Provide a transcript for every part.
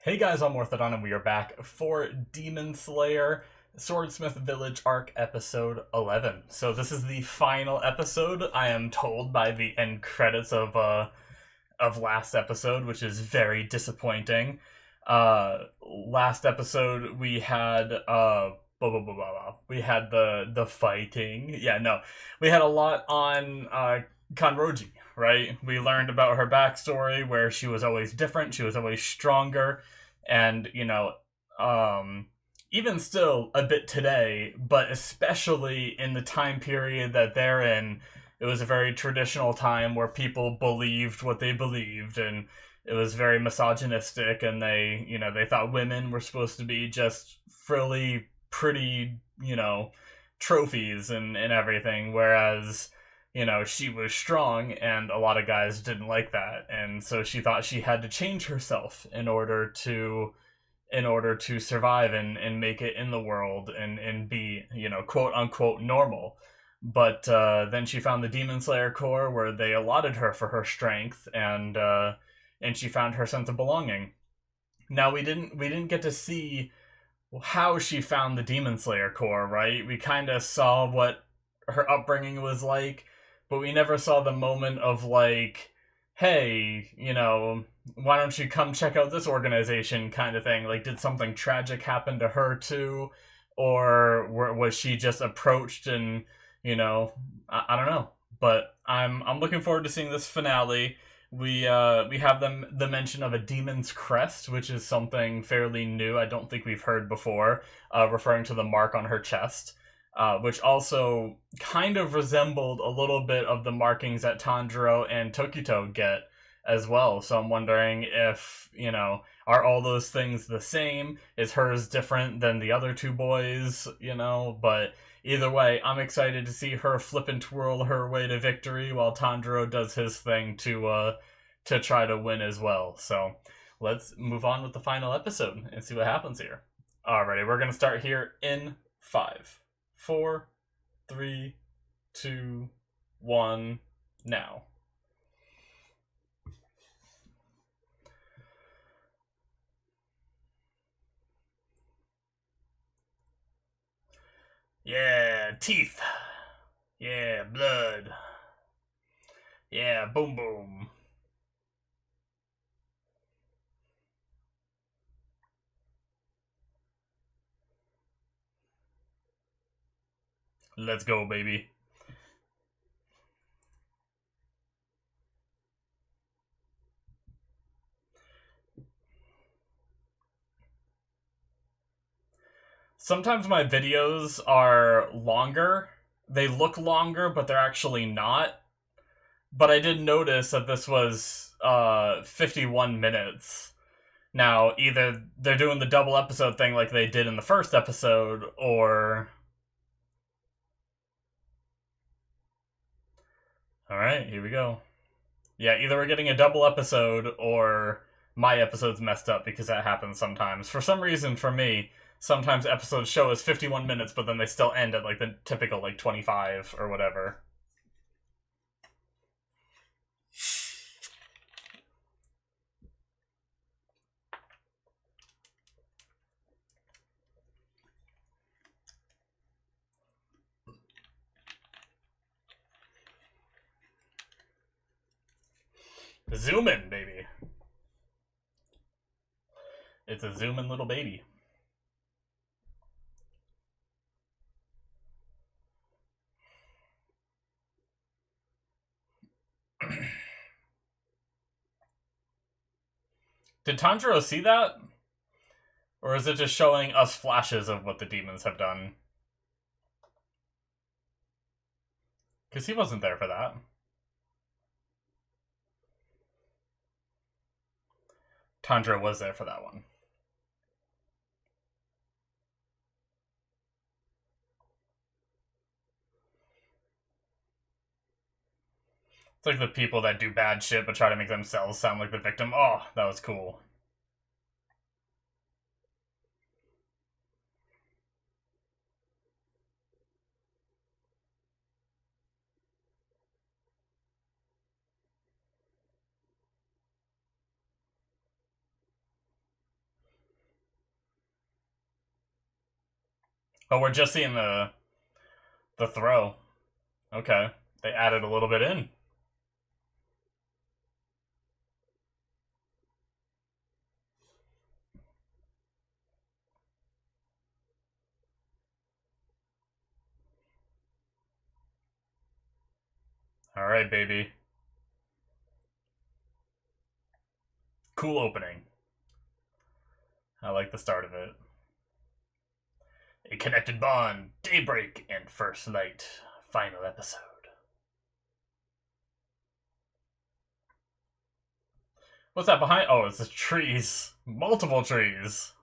Hey guys, I'm Morthadon, and we are back for Demon Slayer Swordsmith Village Arc episode 11. So this is the final episode, I am told by the end credits of last episode, which is very disappointing. Last episode we had we had the fighting. Yeah, no. We had a lot on Kanroji, right? We learned about her backstory, where she was always different, she was always stronger, and, even still a bit today, but especially in the time period that they're in, it was a very traditional time where people believed what they believed, and it was very misogynistic, and they thought women were supposed to be just frilly, pretty, trophies and everything, whereas she was strong, and a lot of guys didn't like that, and so she thought she had to change herself in order to survive and make it in the world and be, quote unquote normal. But then she found the Demon Slayer Corps, where they allotted her for her strength, and she found her sense of belonging. Now we didn't get to see how she found the Demon Slayer Corps, right? We kind of saw what her upbringing was like, but we never saw the moment of, like, hey, why don't you come check out this organization kind of thing. Like, did something tragic happen to her too? Or was she just approached and, I don't know. But I'm looking forward to seeing this finale. We have the mention of a demon's crest, which is something fairly new. I don't think we've heard before, referring to the mark on her chest, which also kind of resembled a little bit of the markings that Tanjiro and Tokito get as well. So I'm wondering if, are all those things the same? Is hers different than the other two boys? But either way, I'm excited to see her flip and twirl her way to victory while Tanjiro does his thing to try to win as well. So let's move on with the final episode and see what happens here. Alrighty, we're gonna start here in 5, 4, 3, 2, 1, now. Yeah, teeth. Yeah, blood. Yeah, boom boom. Let's go, baby. Sometimes my videos are longer. They look longer, but they're actually not. But I did notice that this was 51 minutes. Now, either they're doing the double episode thing like they did in the first episode, or... Alright, here we go. Yeah, either we're getting a double episode, or my episode's messed up, because that happens sometimes. For some reason, for me, sometimes episodes show as 51 minutes, but then they still end at, like, the typical, 25 or whatever. Zoom in, baby. It's a zoom in little baby. Did Tanjiro see that? Or is it just showing us flashes of what the demons have done? Because he wasn't there for that. Tanjiro was there for that one. It's like the people that do bad shit but try to make themselves sound like the victim. Oh, that was cool. Oh, we're just seeing the throw. Okay. They added a little bit in. Alright, baby. Cool opening. I like the start of it. A connected bond, daybreak, and first night. Final episode. What's that behind? Oh, it's the trees. Multiple trees.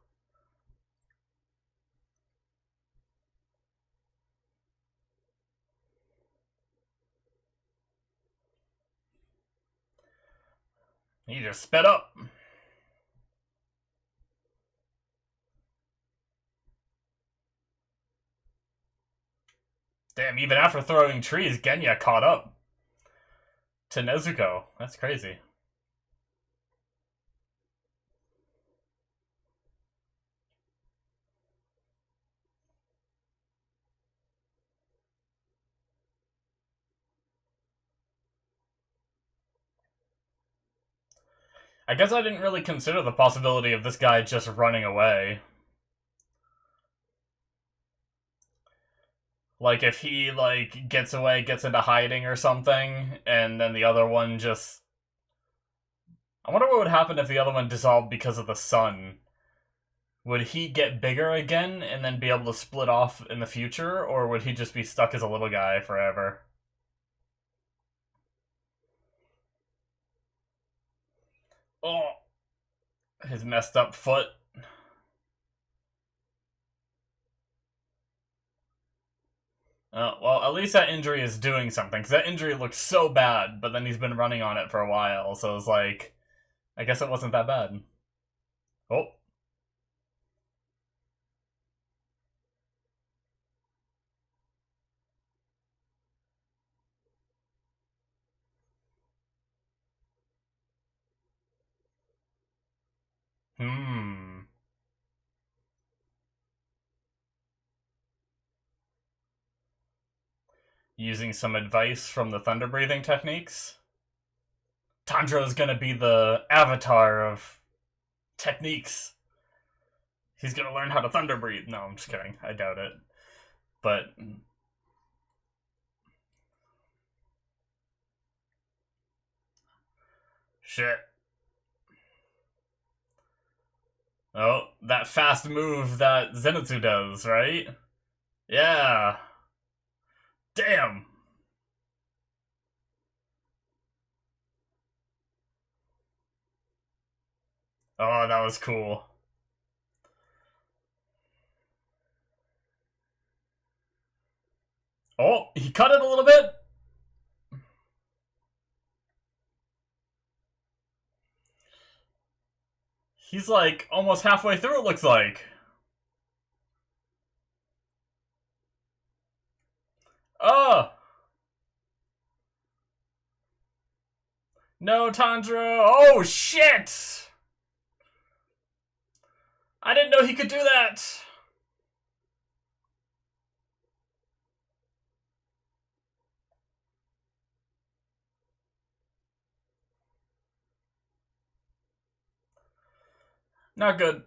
He just sped up. Damn, even after throwing trees, Genya caught up to Nezuko. That's crazy. I guess I didn't really consider the possibility of this guy just running away. Like, if he, like, gets away, gets into hiding or something, and then the other one just... I wonder what would happen if the other one dissolved because of the sun. Would he get bigger again and then be able to split off in the future, or would he just be stuck as a little guy forever? Oh, his messed up foot. Well, at least that injury is doing something, because that injury looked so bad, but then he's been running on it for a while, so it's like, I guess it wasn't that bad. Oh. Hmm. Using some advice from the thunder breathing techniques. Tanjiro's gonna be the avatar of techniques. He's gonna learn how to thunder breathe. No, I'm just kidding. I doubt it. But shit. Oh, that fast move that Zenitsu does, right? Yeah. Damn. Oh, that was cool. Oh, he cut it a little bit. He's like almost halfway through, it looks like. Oh! No, Tanjiro! Oh, shit! I didn't know he could do that! Not good.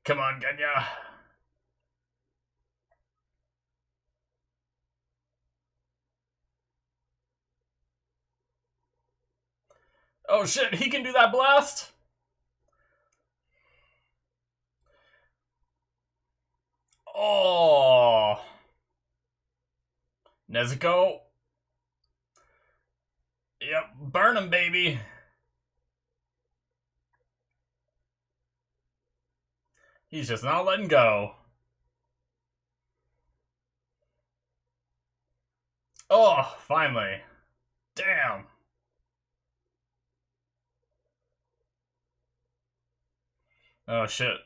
Come on, Genya. Oh shit, he can do that blast? Oh. Nezuko. Yep, burn him, baby. He's just not letting go. Oh, finally. Damn. Oh shit.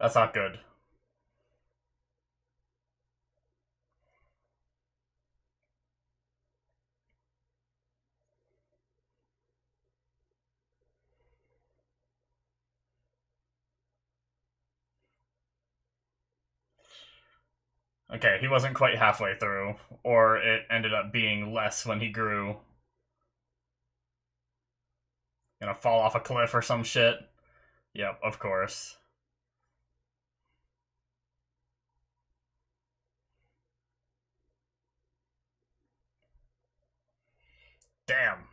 That's not good. Okay, he wasn't quite halfway through, or it ended up being less when he grew. Gonna fall off a cliff or some shit. Yep, of course. Damn.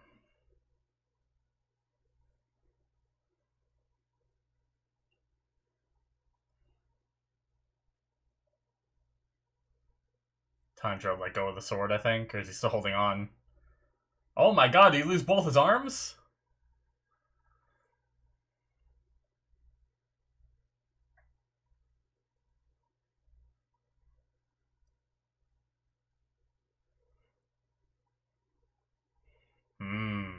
Tanjiro let go of the sword, I think, or is he still holding on? Oh my god, did he lose both his arms? Hmm.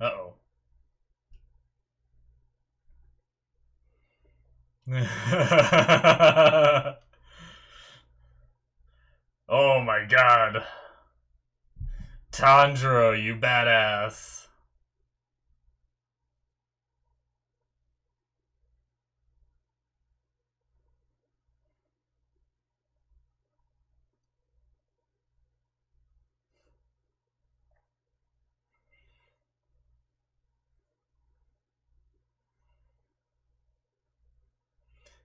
Uh-oh. Oh my god. Tanjiro, you badass.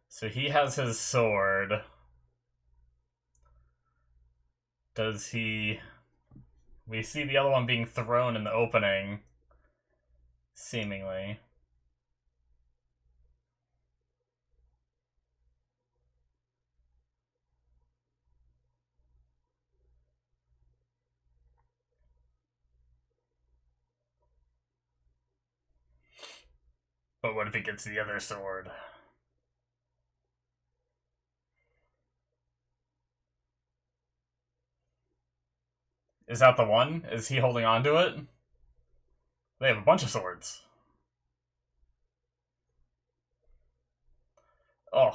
So he has his sword. Does he... We see the other one being thrown in the opening. Seemingly. But what if he gets the other sword? Is that the one? Is he holding on to it? They have a bunch of swords. Oh,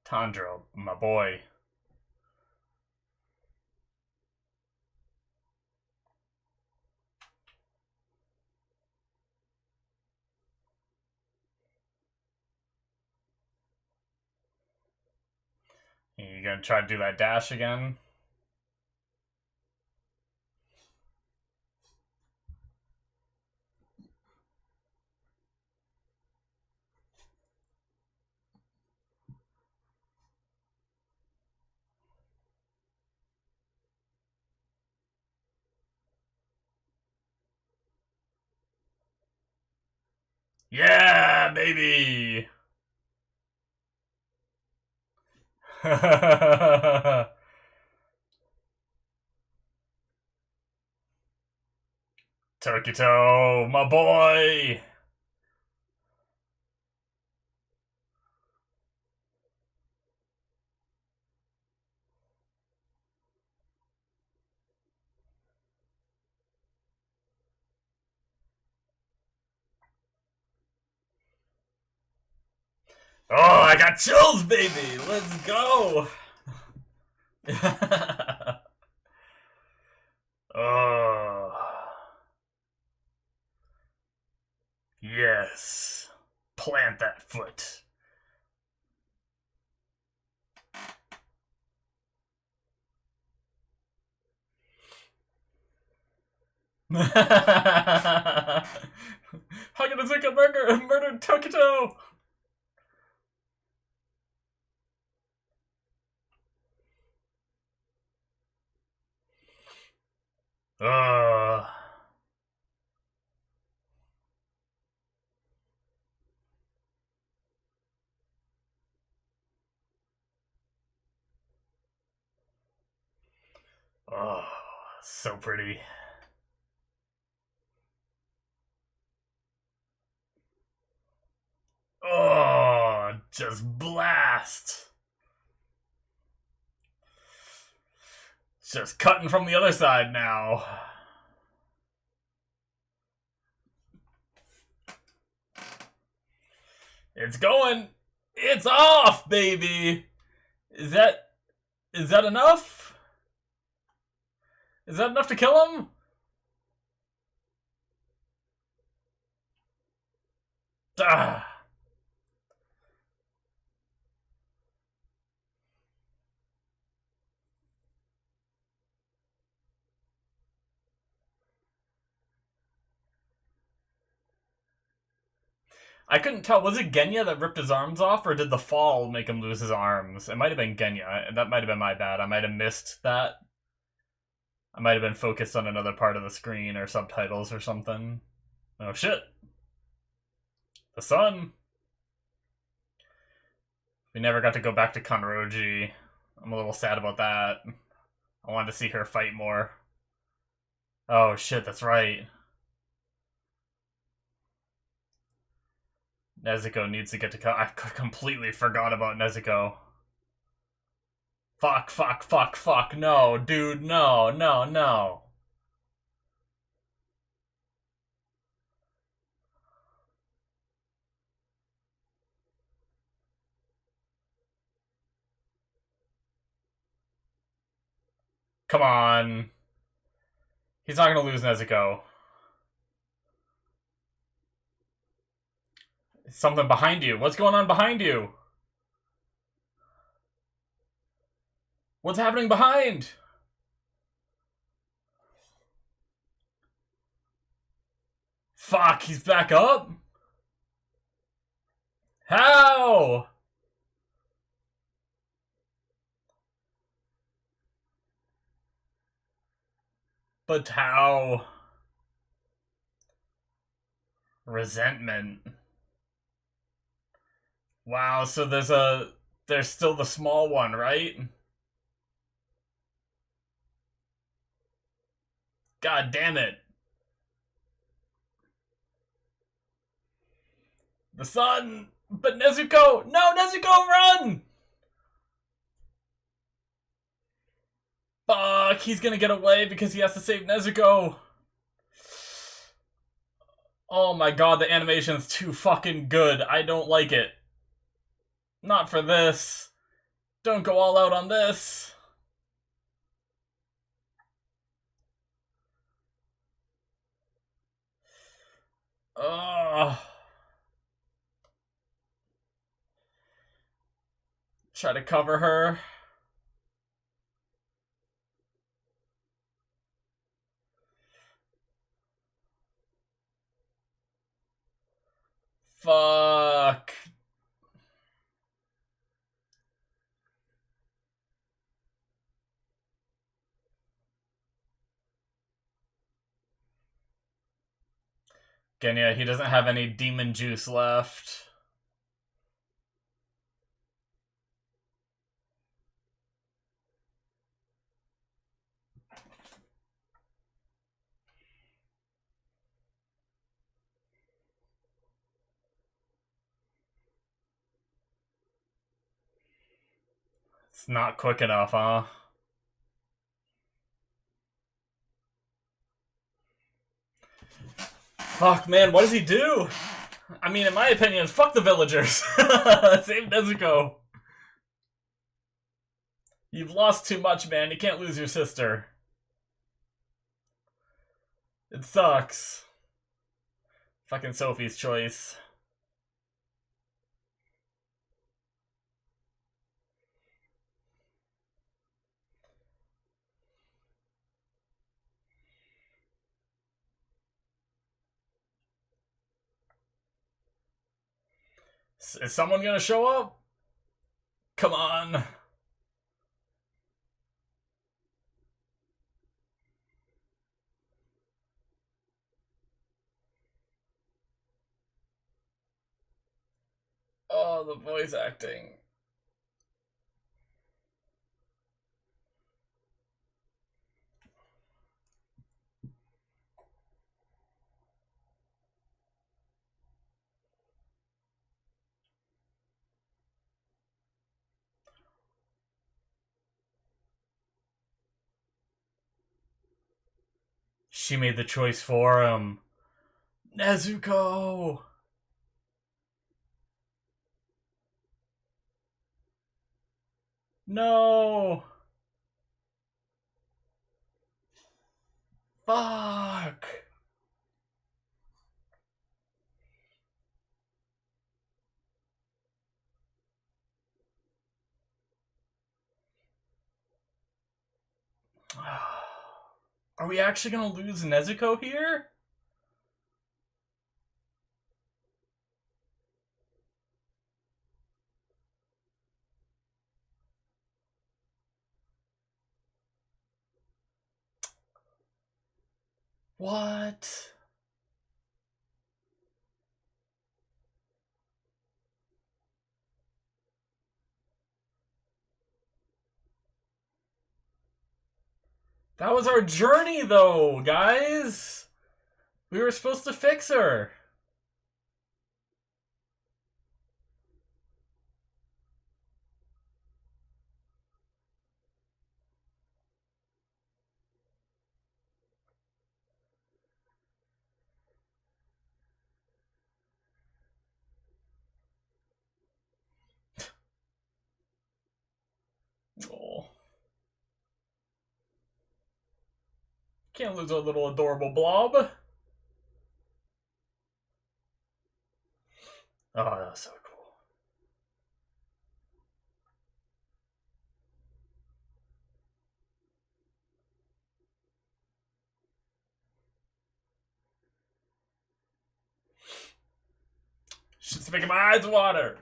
Tanjiro, my boy. You gonna try to do that dash again? Yeah, baby! Tokito, my boy! Oh, I got chills, baby! Let's go! Oh. Yes. Plant that foot. How can Azuka murder Tokito? Uh, oh, so pretty. Oh, just blast. Just cutting from the other side now. It's going! It's off, baby! Is that enough? Is that enough to kill him? Ah. I couldn't tell. Was it Genya that ripped his arms off, or did the fall make him lose his arms? It might have been Genya. That might have been my bad. I might have missed that. I might have been focused on another part of the screen or subtitles or something. Oh shit. The sun. We never got to go back to Kanroji. I'm a little sad about that. I wanted to see her fight more. Oh shit, that's right. Nezuko needs to get to... I completely forgot about Nezuko. Fuck, fuck, fuck, fuck. No, dude, no, no, no. Come on. He's not gonna lose Nezuko. Something behind you. What's going on behind you? What's happening behind? Fuck, he's back up? How? But how? Resentment. Wow, so there's still the small one, right? God damn it. The sun! But Nezuko! No, Nezuko, run! Fuck, he's gonna get away because he has to save Nezuko. Oh my god, the animation's too fucking good. I don't like it. Not for this. Don't go all out on this. Ugh. Try to cover her. Fuck. Again, yeah, he doesn't have any demon juice left. It's not quick enough, huh? Fuck, man, what does he do? I mean, in my opinion, fuck the villagers. Save Nezuko. You've lost too much, man. You can't lose your sister. It sucks. Fucking Sophie's choice. Is someone gonna show up? Come on. Oh, the voice acting. She made the choice for him. Nezuko! No! Fuck! Are we actually gonna lose Nezuko here? What? That was our journey, though, guys! We were supposed to fix her! Oh. Can't lose our little adorable blob. Oh, that was so cool. Shit's making my eyes water.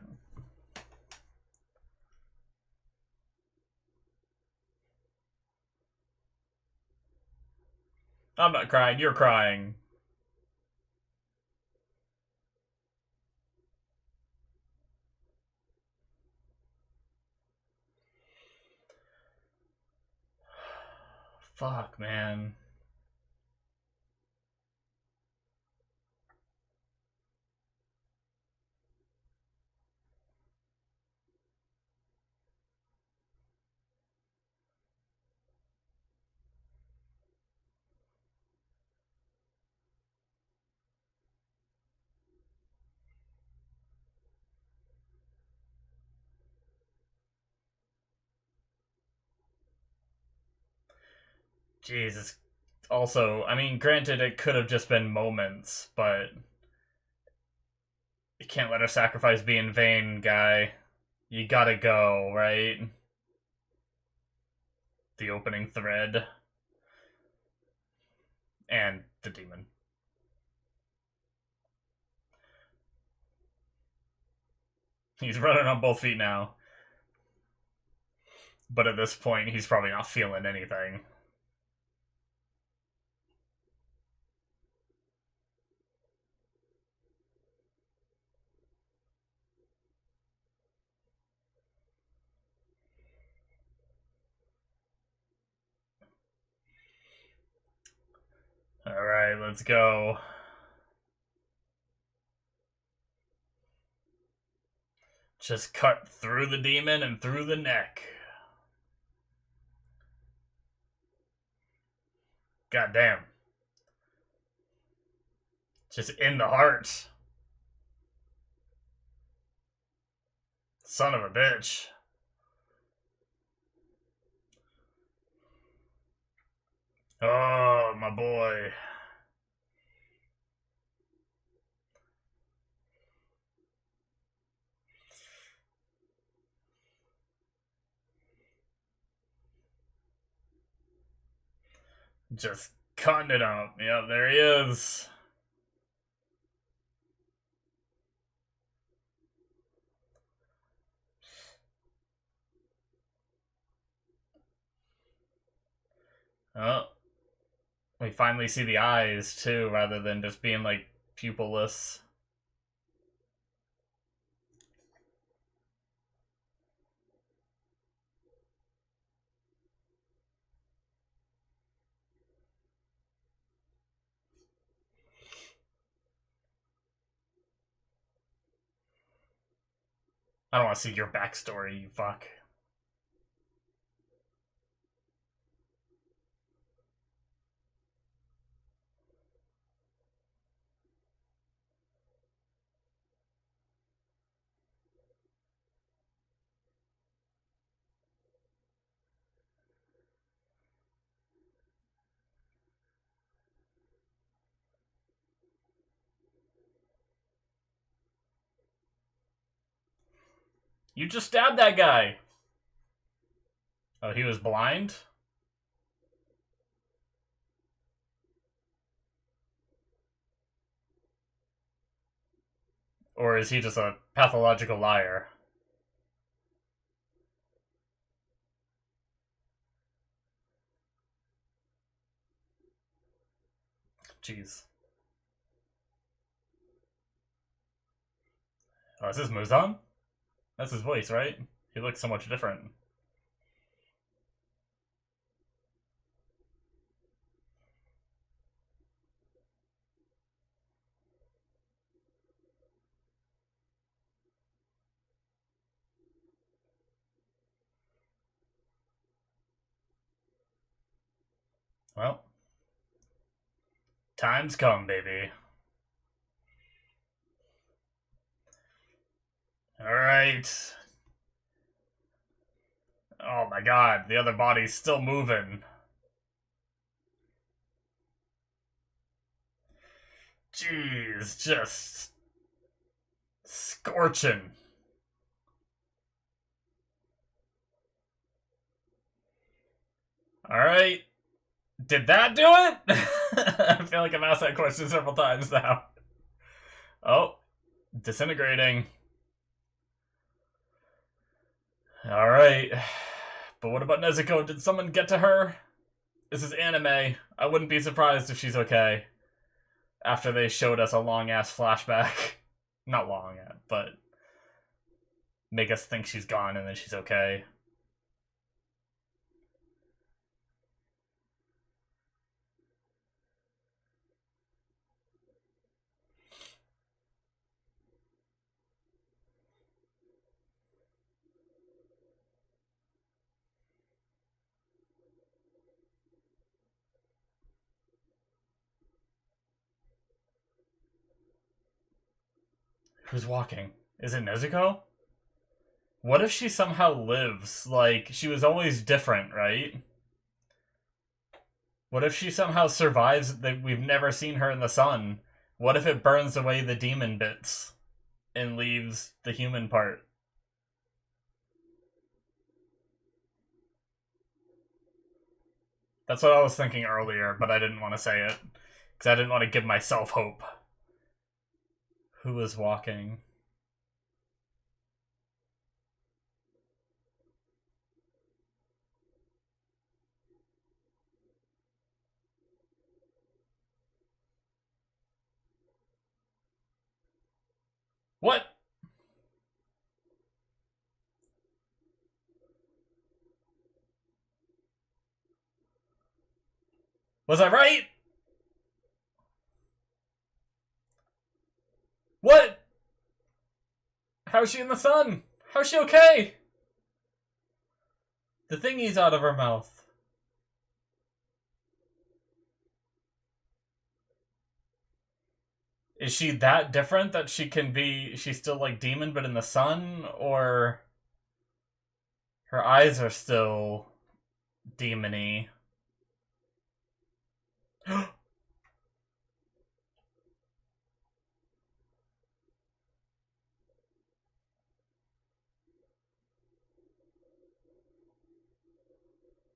I'm not crying, you're crying. Fuck, man. Jesus. Also, I mean, granted, it could have just been moments, but you can't let our sacrifice be in vain, guy. You gotta go, right? The opening thread. And the demon. He's running on both feet now. But at this point, he's probably not feeling anything. Alright, let's go. Just cut through the demon and through the neck. God damn. Just in the heart. Son of a bitch. Oh, my boy. Just cutting it up. Yep, there he is. Oh. We finally see the eyes, too, rather than just being, like, pupilless. I don't want to see your backstory, you fuck. You just stabbed that guy! Oh, he was blind? Or is he just a pathological liar? Jeez. Oh, is this Muzan? That's his voice, right? He looks so much different. Well, time's come, baby. Alright. Oh my god, the other body's still moving. Jeez, just scorching. Alright. Did that do it? I feel like I've asked that question several times now. Oh, disintegrating. Alright. But what about Nezuko? Did someone get to her? This is anime. I wouldn't be surprised if she's okay. After they showed us a long-ass flashback. Not long, but make us think she's gone and then she's okay. Who's walking? Is it Nezuko? What if she somehow lives? Like, she was always different, right? What if she somehow survives that we've never seen her in the sun? What if it burns away the demon bits and leaves the human part? That's what I was thinking earlier, but I didn't want to say it. Because I didn't want to give myself hope. Who is walking? What? Was I right? What? How's she in the sun? How's she okay? The thingy's out of her mouth. Is she that different that she can be... She's still like demon but in the sun? Or... Her eyes are still... demony.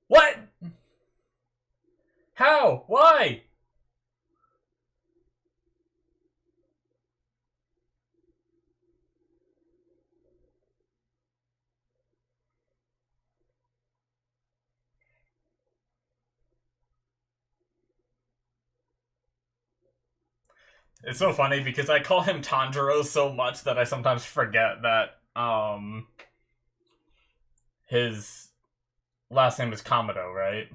What? How? Why? It's so funny because I call him Tanjiro so much that I sometimes forget that his last name is Kamado, right?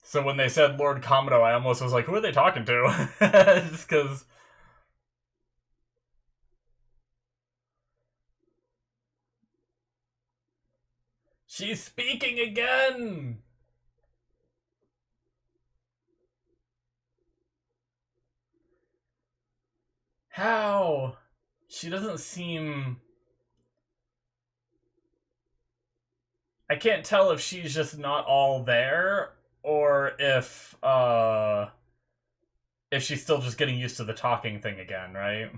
So when they said Lord Kamado, I almost was like, who are they talking to? Just because... She's speaking again! How? She doesn't seem... I can't tell if she's just not all there, or if she's still just getting used to the talking thing again, right?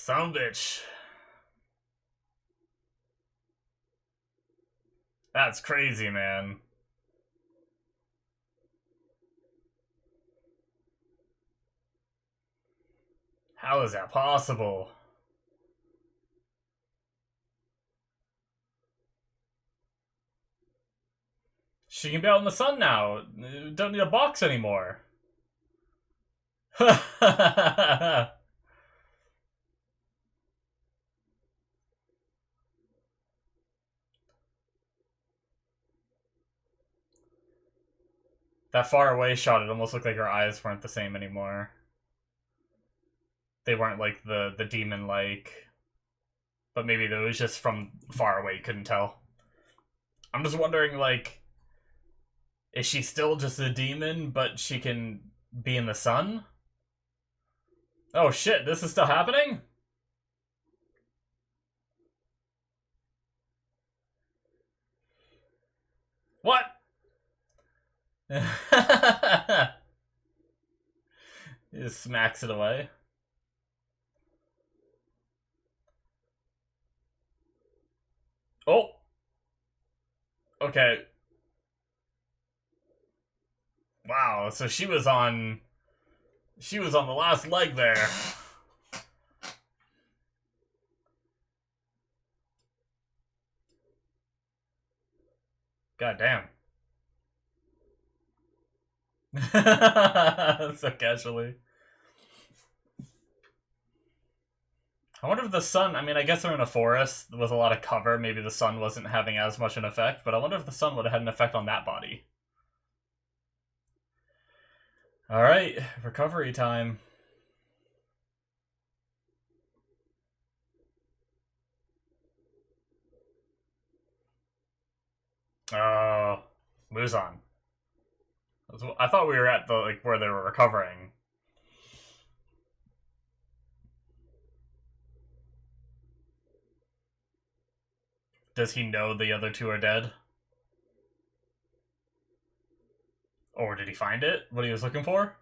Son of a bitch. That's crazy, man. How is that possible? She can be out in the sun now. Don't need a box anymore. That far away shot, it almost looked like her eyes weren't the same anymore. They weren't like the demon like. But maybe it was just from far away, couldn't tell. I'm just wondering, like, is she still just a demon, but she can be in the sun? Oh shit, this is still happening? What? He just smacks it away. Oh! Okay. Wow, so she was on the last leg there. God damn. So casually. I wonder if the sun, I mean, I guess they're in a forest with a lot of cover. Maybe the sun wasn't having as much an effect, but I wonder if the sun would have had an effect on that body. Alright, recovery time. Oh, Muzan. I thought we were at the, like, where they were recovering. Does he know the other two are dead? Or did he find it? What he was looking for?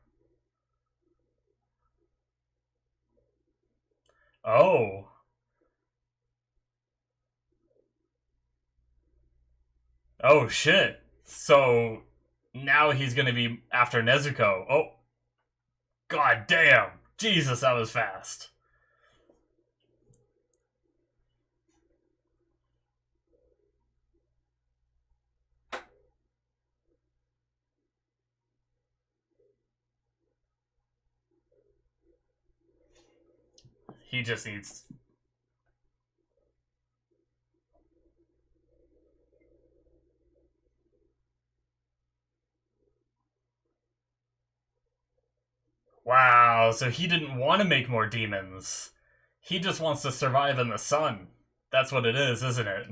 Oh. Oh, shit. So, now he's gonna be after Nezuko. Oh. God damn. Jesus, that was fast. He just needs... Wow, so he didn't want to make more demons. He just wants to survive in the sun. That's what it is, isn't it?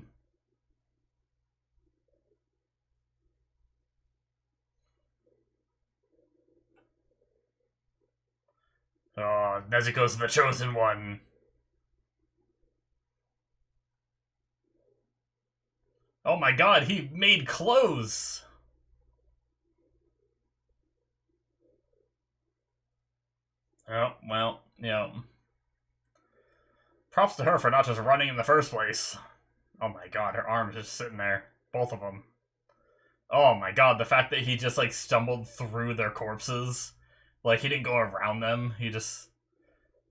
Oh, Nezuko's the chosen one. Oh my god, he made clothes! Oh, well, yeah. Props to her for not just running in the first place. Oh my god, her arm's just sitting there. Both of them. Oh my god, the fact that he just, like, stumbled through their corpses. Like, he didn't go around them, he just...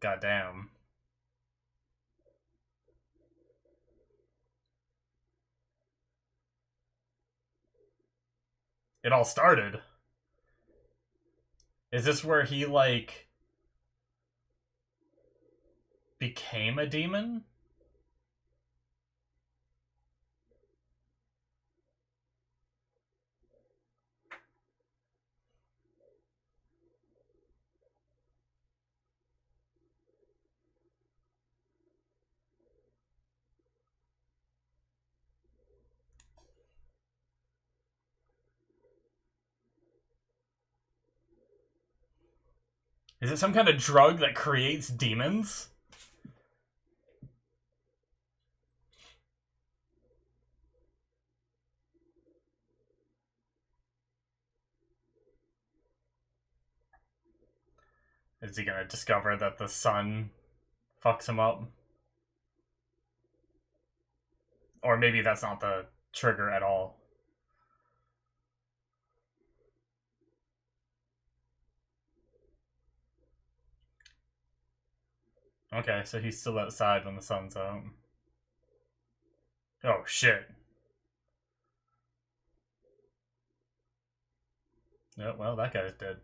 Goddamn. It all started. Is this where he, like... became a demon? Is it some kind of drug that creates demons? Is he gonna discover that the sun fucks him up. Or maybe that's not the trigger at all. Okay, so he's still outside when the sun's out. Oh, shit. Yeah, well, that guy's dead.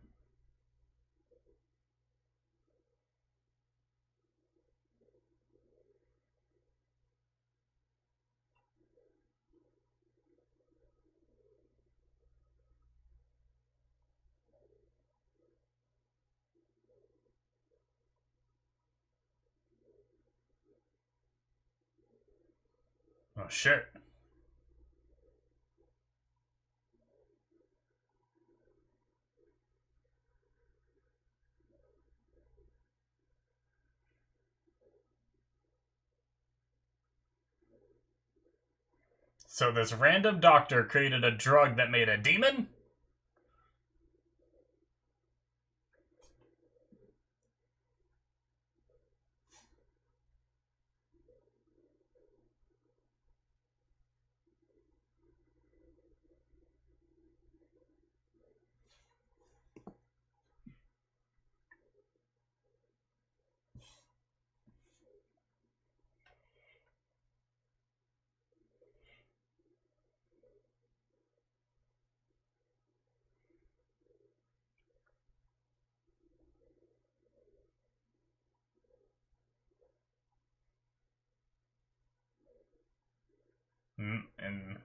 Oh, shit. So this random doctor created a drug that made a demon? And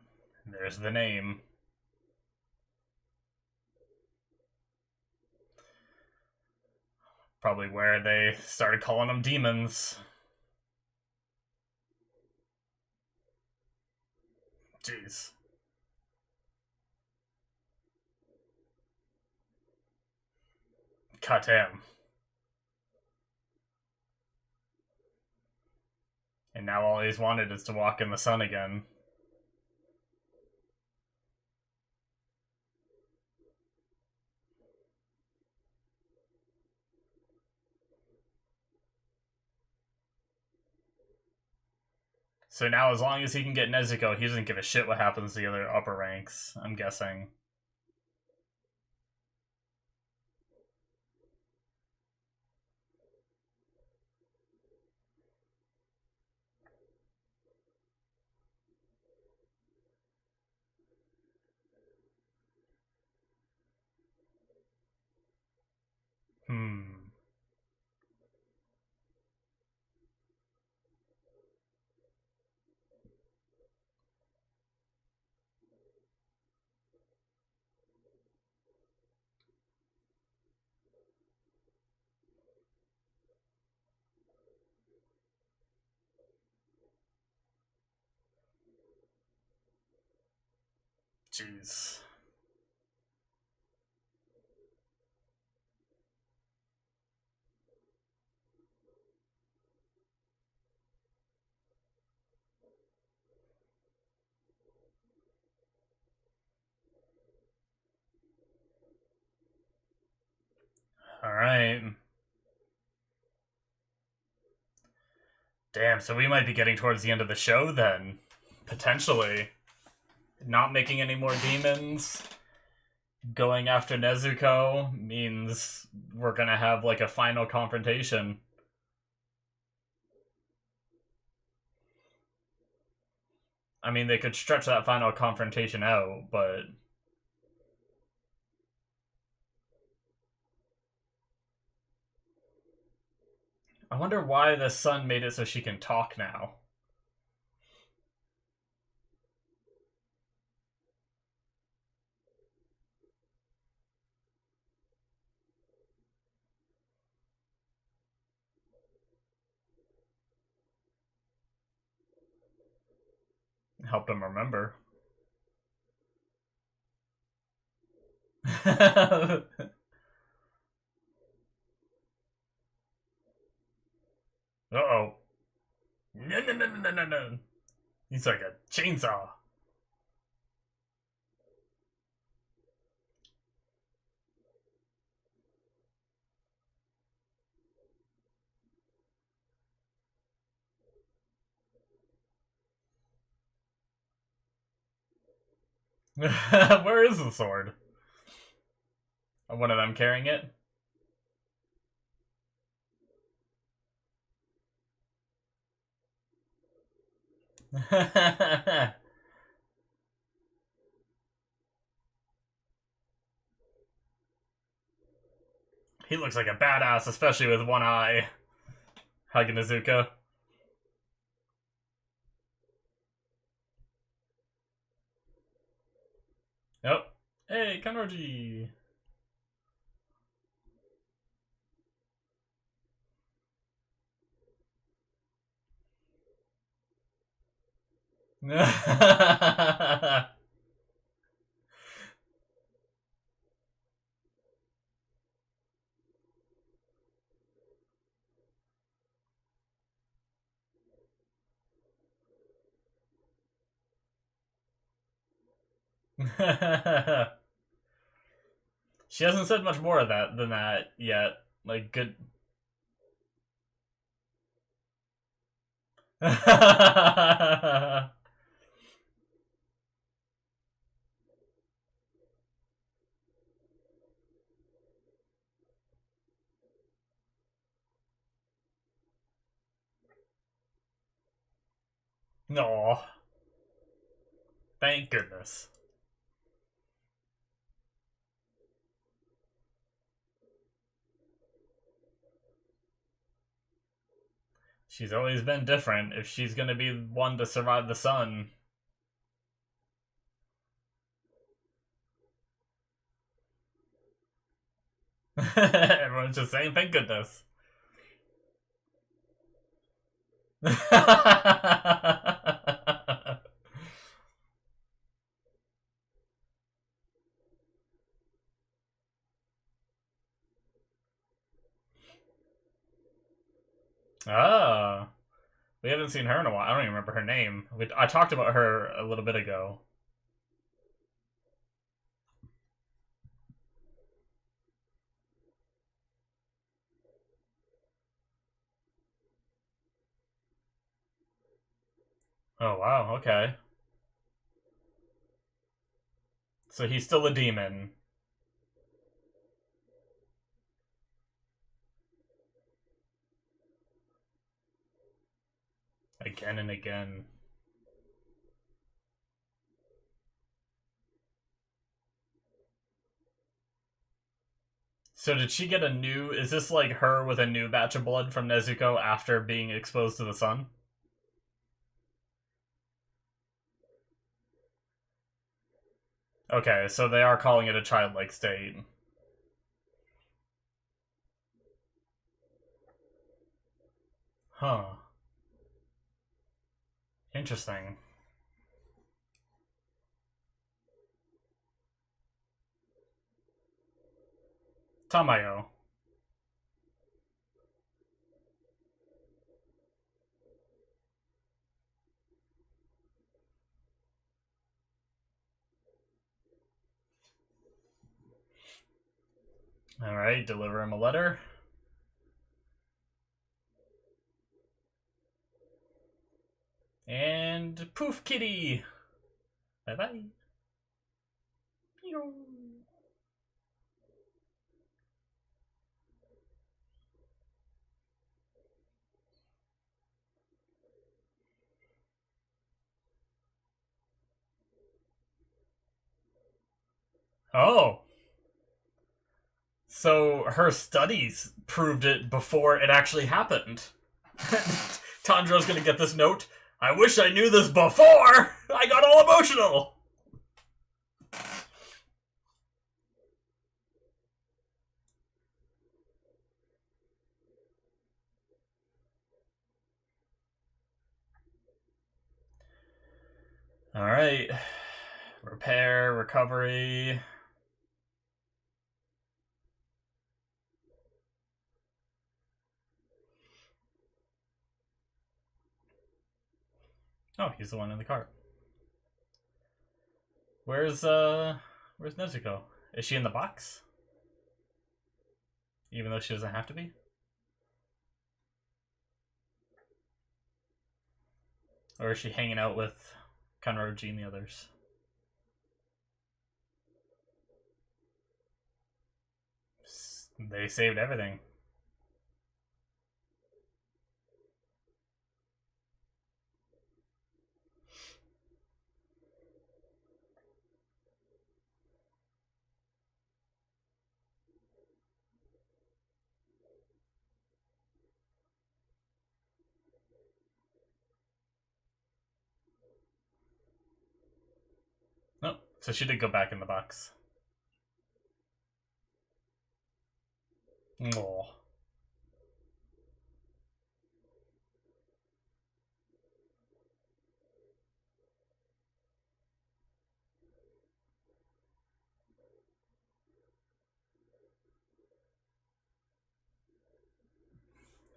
there's the name. Probably where they started calling them demons. Jeez. Cut him. And now all he's wanted is to walk in the sun again. So now, as long as he can get Nezuko, he doesn't give a shit what happens to the other upper ranks, I'm guessing. Hmm. Jeez. Alright. Damn, so we might be getting towards the end of the show then. Potentially. Not making any more demons. Going after Nezuko means we're gonna have like a final confrontation. I mean, they could stretch that final confrontation out, but I wonder why the sun made it so she can talk now. Helped him remember. Uh-oh. No, no, no, no, no, no. He's like a chainsaw. Where is the sword? One of them carrying it? He looks like a badass, especially with one eye. Hugging Izuka. Yep. Hey, Kanroji. She hasn't said much more of that than that yet. Like, good. No. Thank goodness. She's always been different. If she's gonna be one to survive the sun. Everyone's just saying thank goodness. Oh. We haven't seen her in a while. I don't even remember her name. I talked about her a little bit ago. Oh, wow, okay. So he's still a demon. Again and again. So did she get a new... Is this like her with a new batch of blood from Nezuko after being exposed to the sun? Okay, so they are calling it a childlike state. Huh. Interesting. Tamayo. Alright, deliver him a letter. And poof kitty! Bye bye. Oh. So her studies proved it before it actually happened. Tanjiro's gonna get this note. I wish I knew this before! I got all emotional! Alright. Repair, recovery. Oh, he's the one in the cart. Where's Nezuko? Is she in the box? Even though she doesn't have to be? Or is she hanging out with Kanroji and the others? They saved everything. No, so she did go back in the box. Oh.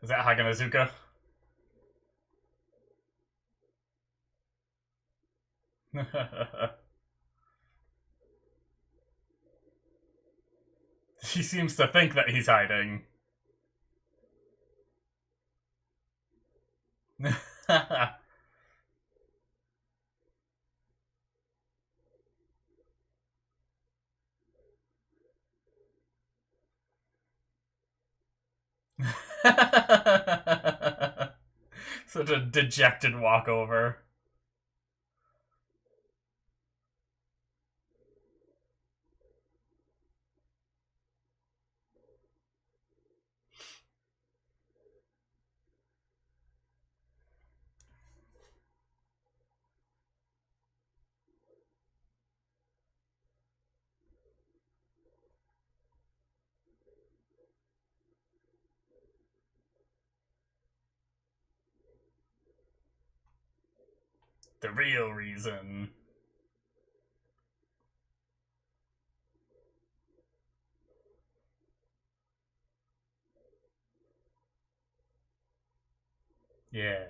Is that Haganazuka? She seems to think that he's hiding. Such a dejected walkover. The real reason. Yeah.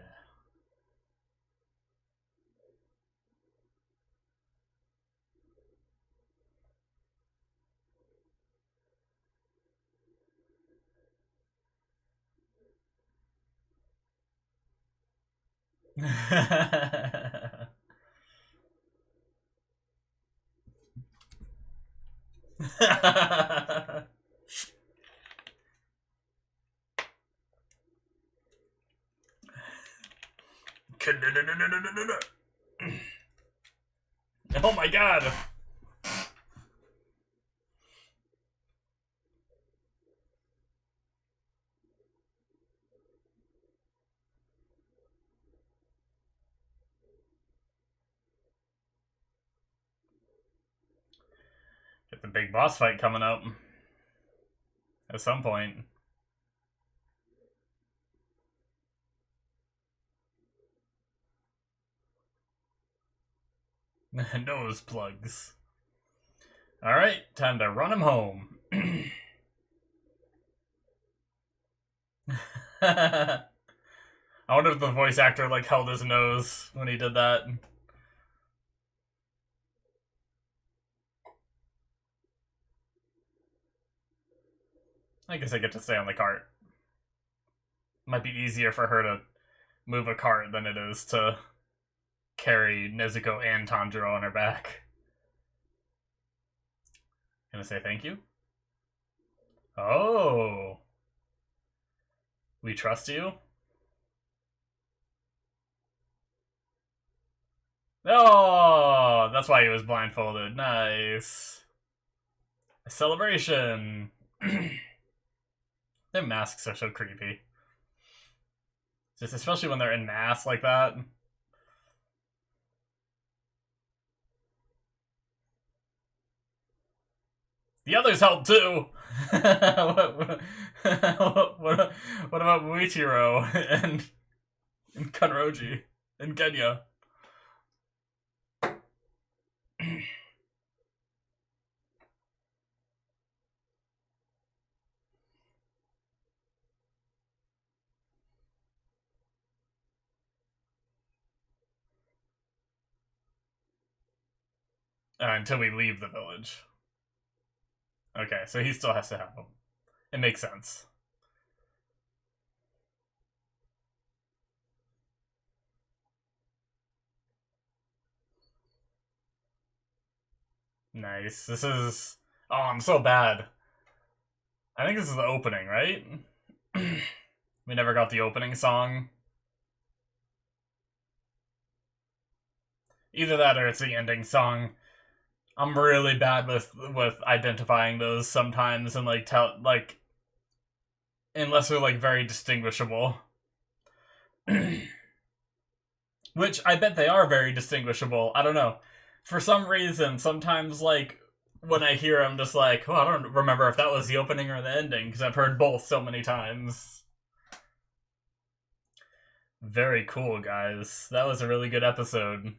Oh my god! Get the big boss fight coming up. At some point. Nose plugs. Alright, time to run him home. I wonder if the voice actor like held his nose when he did that. I guess I get to stay on the cart. Might be easier for her to move a cart than it is to carry Nezuko and Tanjiro on her back. Gonna say thank you? Oh. We trust you? Oh, that's why he was blindfolded. Nice. A celebration. Their masks are so creepy. Just especially when they're in masks like that. The others help too. what about Muichiro and Kanroji and Genya? Until we leave the village. Okay, so he still has to have them. It makes sense. Nice. This is... Oh, I'm so bad. I think this is the opening, right? We never got the opening song. Either that or it's the ending song. I'm really bad with identifying those sometimes and like tell like unless they're like very distinguishable. Which I bet they are very distinguishable. I don't know. For some reason, sometimes like when I hear I'm just like, oh, I don't remember if that was the opening or the ending because I've heard both so many times. Very cool, guys. That was a really good episode.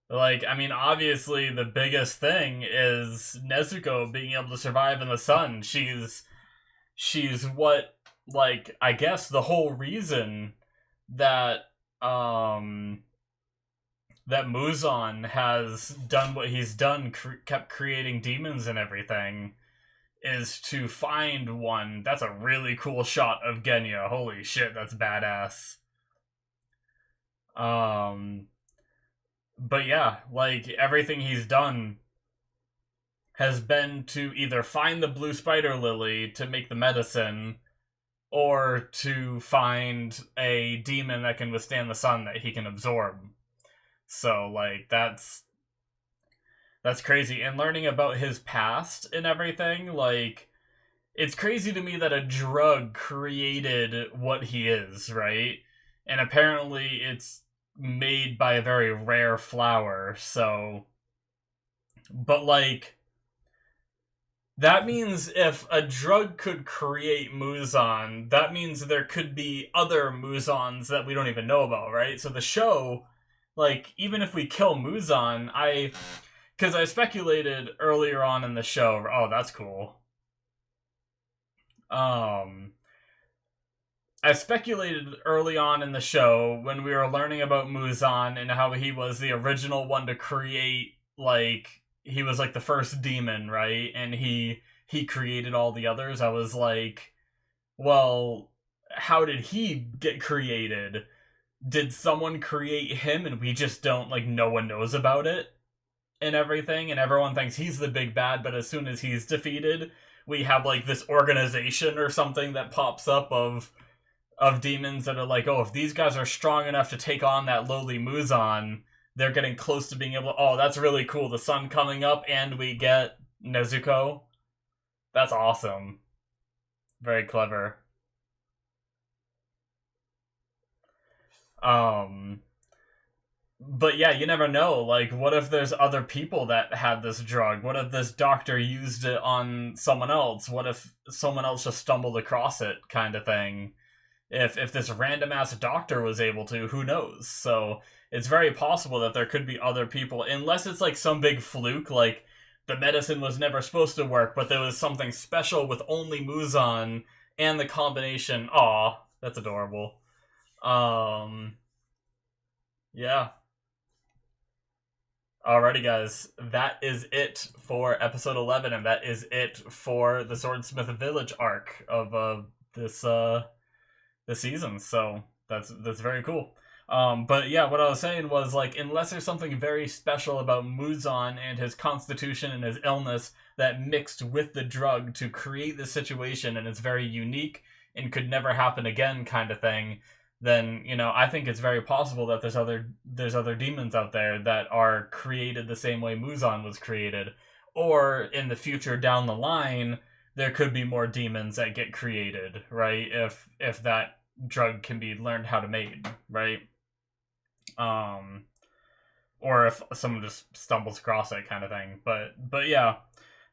Like, I mean, obviously the biggest thing is Nezuko being able to survive in the sun. She's what, like, I guess the whole reason that um that Muzan has done what he's done, kept creating demons and everything, is to find one. That's a really cool shot of Genya. Holy shit, that's badass. Um, but yeah, like everything he's done has been to either find the blue spider lily to make the medicine, or to find a demon that can withstand the sun that he can absorb. So like that's crazy. And learning about his past and everything, like it's crazy to me that a drug created what he is, right? And apparently it's made by a very rare flower, so but like that means if a drug could create Muzan, that means there could be other Muzans that we don't even know about, right? So the show, like, even if we kill Muzan, because I speculated earlier on in the show, oh, that's cool. Um, I speculated early on in the show when we were learning about Muzan and how he was the original one to create, like, he was like the first demon, right? And he created all the others. I was like, well, how did he get created? Did someone create him and we just don't, like, no one knows about it and everything, and everyone thinks he's the big bad, but as soon as he's defeated, we have like this organization or something that pops up of demons that are like, oh, if these guys are strong enough to take on that lowly Muzan, they're getting close to being able to, oh, that's really cool. The sun coming up and we get Nezuko. That's awesome. Very clever. Um but yeah, you never know. Like, what if there's other people that had this drug? What if this doctor used it on someone else? What if someone else just stumbled across it, kind of thing? If this random ass doctor was able to, who knows? So it's very possible that there could be other people, unless it's like some big fluke, like the medicine was never supposed to work, but there was something special with only Muzan and the combination. Aw, that's adorable. Um, yeah. Alrighty, guys, that is it for episode 11, and that is it for the Swordsmith Village arc of this season. So that's very cool. But yeah, what I was saying was, like, unless there's something very special about Muzan and his constitution and his illness that mixed with the drug to create this situation, and it's very unique and could never happen again, kind of thing, then, you know, I think it's very possible that there's other demons out there that are created the same way Muzan was created, or in the future down the line there could be more demons that get created, right? If that drug can be learned how to make, right? Um, or if someone just stumbles across it, kind of thing. But yeah,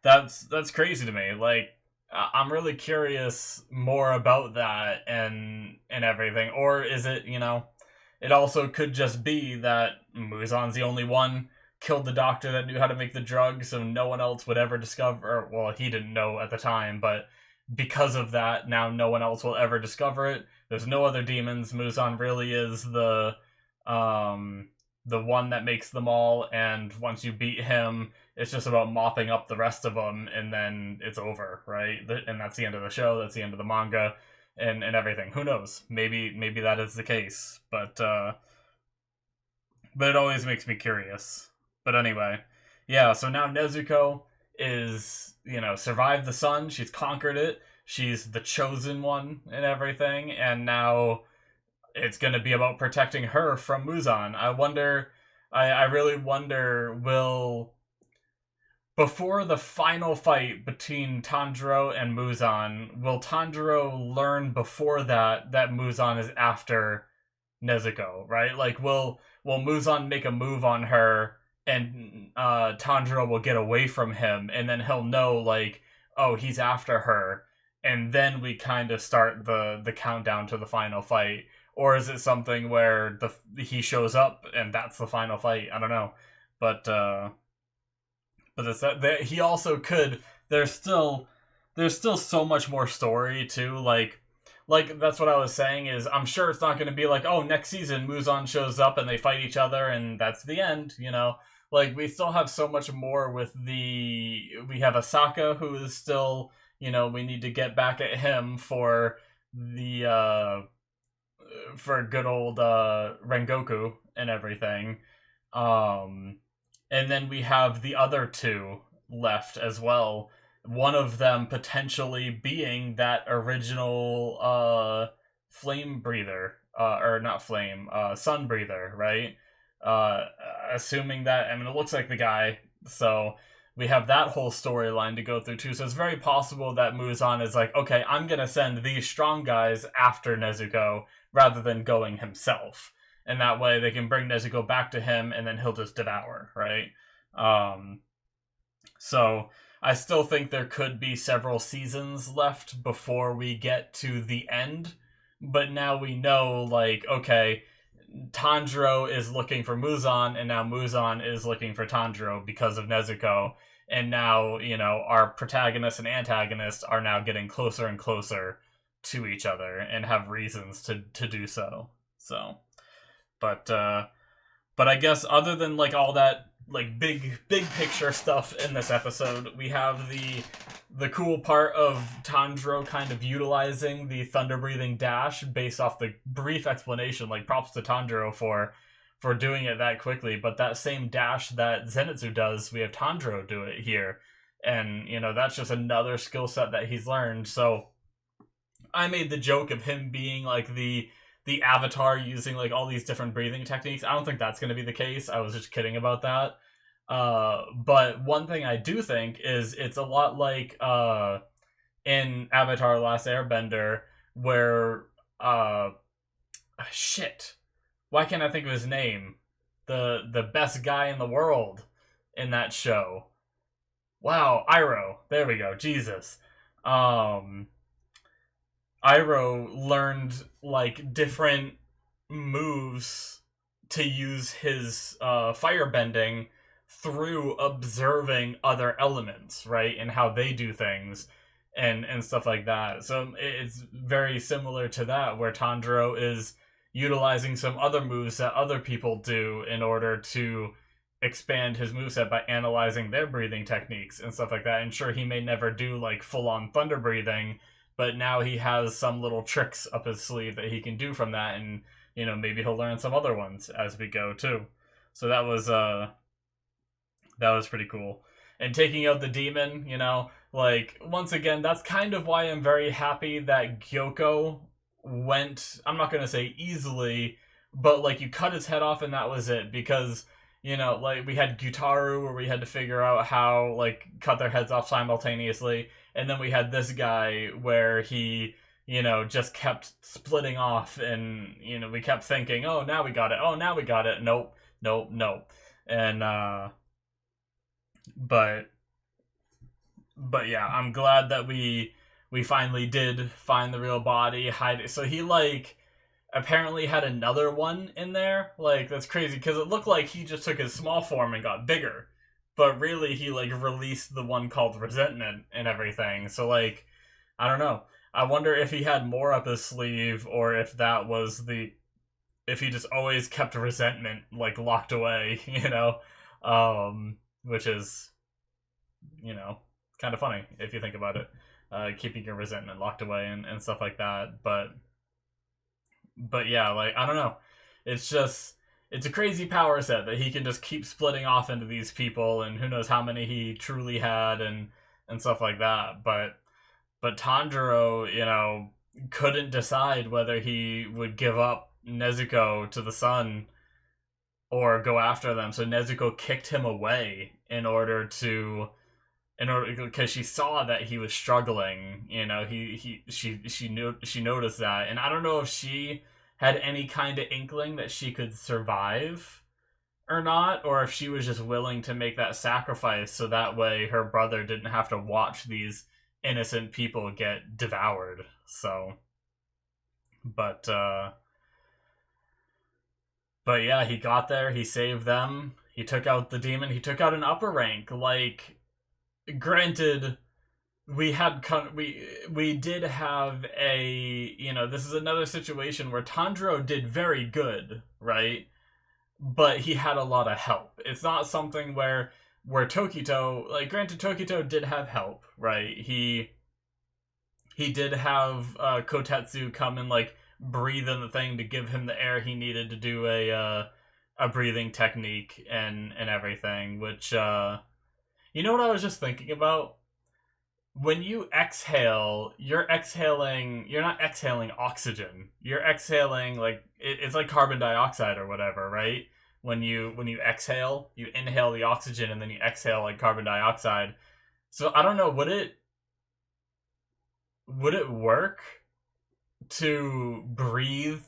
that's crazy to me. Like, I'm really curious more about that and everything. Or is it, you know, it also could just be that Muzan's the only one, killed the doctor that knew how to make the drug, so no one else would ever discover, or, well, he didn't know at the time, but because of that, now no one else will ever discover it. There's no other demons. Muzan really is the one that makes them all, and once you beat him, it's just about mopping up the rest of them, and then it's over, right? And that's the end of the show. That's the end of the manga, and everything. Who knows? Maybe that is the case, but it always makes me curious. But anyway, yeah. So now Nezuko is, survived the sun. She's conquered it. She's the chosen one and everything. And now it's going to be about protecting her from Muzan. I really wonder, before the final fight between Tanjiro and Muzan, will Tanjiro learn before that Muzan is after Nezuko, right? Like, will Muzan make a move on her, and Tanjiro will get away from him, and then he'll know, like, oh, he's after her, and then we kind of start the countdown to the final fight? Or is it something where he shows up and that's the final fight? I don't know, but it's that he also could. There's still so much more story too. Like that's what I was saying, is I'm sure it's not going to be like, oh, next season Muzan shows up and they fight each other and that's the end, Like, we still have so much more we have Asaka, who is still, we need to get back at him for for good old Rengoku and everything. And then we have the other two left as well. One of them potentially being that original flame breather, or not flame, sun breather, right? Assuming that, I mean, it looks like the guy, so we have that whole storyline to go through too. So it's very possible that Muzan is like, okay, I'm gonna send these strong guys after Nezuko rather than going himself, and that way they can bring Nezuko back to him, and then he'll just devour, right? So I still think there could be several seasons left before we get to the end, but now we know, like, okay, Tanjiro is looking for Muzan, and now Muzan is looking for Tanjiro because of Nezuko, and now, our protagonist and antagonist are now getting closer and closer to each other and have reasons to do so. So, but I guess other than, like, all that, like, big picture stuff in this episode, we have the cool part of Tanjiro kind of utilizing the thunder breathing dash based off the brief explanation. Like, props to Tanjiro for doing it that quickly, but that same dash that Zenitsu does, we have Tanjiro do it here, and that's just another skill set that he's learned. So I made the joke of him being like the avatar using, like, all these different breathing techniques. I don't think that's going to be the case. I was just kidding about that. But one thing I do think is it's a lot like in Avatar: Last Airbender, where shit, why can't I think of his name? The best guy in the world in that show. Wow, Iroh. There we go. Jesus. Iroh learned, like, different moves to use his firebending through observing other elements, right? And how they do things and stuff like that. So it's very similar to that, where Tanjiro is utilizing some other moves that other people do in order to expand his moveset by analyzing their breathing techniques and stuff like that. And sure, he may never do, like, full-on thunder breathing, but now he has some little tricks up his sleeve that he can do from that, and maybe he'll learn some other ones as we go too. So that was pretty cool. And taking out the demon, like, once again, that's kind of why I'm very happy that Gyoko went, I'm not gonna say easily, but, like, you cut his head off and that was it, because like, we had Gyutaru, where we had to figure out how, like, cut their heads off simultaneously, and then we had this guy where he, just kept splitting off, and, we kept thinking, oh, now we got it, oh, now we got it, nope, and, but yeah, I'm glad that we finally did find the real body, hide it. So he, like, apparently had another one in there. Like, that's crazy, because it looked like he just took his small form and got bigger, but really he, like, released the one called Resentment and everything. So, like, I don't know. I wonder if he had more up his sleeve, or if that was if he just always kept Resentment, like, locked away, which is, kind of funny if you think about it, keeping your Resentment locked away and stuff like that. But yeah, like, I don't know. It's it's a crazy power set that he can just keep splitting off into these people, and who knows how many he truly had, and stuff like that. But Tanjiro, couldn't decide whether he would give up Nezuko to the sun or go after them. So Nezuko kicked him away because she saw that he was struggling. She noticed that, and I don't know if she had any kind of inkling that she could survive or not, or if she was just willing to make that sacrifice so that way her brother didn't have to watch these innocent people get devoured. So, but yeah, he got there, he saved them, he took out the demon, he took out an upper rank. Like, granted, we did have this is another situation where Tanjiro did very good, right? But he had a lot of help. It's not something where Tokito, like, granted, Tokito did have help, right? He did have Kotetsu come and, like, breathe in the thing to give him the air he needed to do a breathing technique and everything, which you know what I was just thinking about? When you exhale, you're not exhaling oxygen. You're exhaling, like, it's like carbon dioxide or whatever, right? When you exhale, you inhale the oxygen and then you exhale like carbon dioxide. So I don't know, would it work to breathe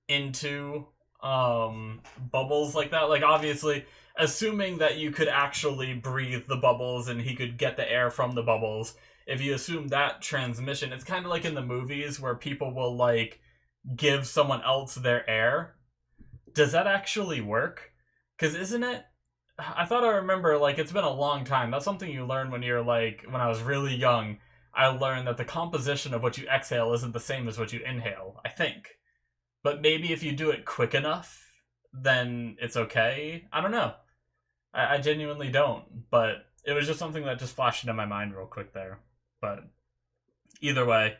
into bubbles like that? Like, obviously, assuming that you could actually breathe the bubbles and he could get the air from the bubbles, if you assume that transmission, it's kind of like in the movies where people will, like, give someone else their air. Does that actually work? Because isn't it? I thought I remember, like, it's been a long time. That's something you learn when you're, like, when I was really young. I learned that the composition of what you exhale isn't the same as what you inhale, I think. But maybe if you do it quick enough, then it's okay. I don't know. I genuinely don't. But it was just something that just flashed into my mind real quick there. But either way,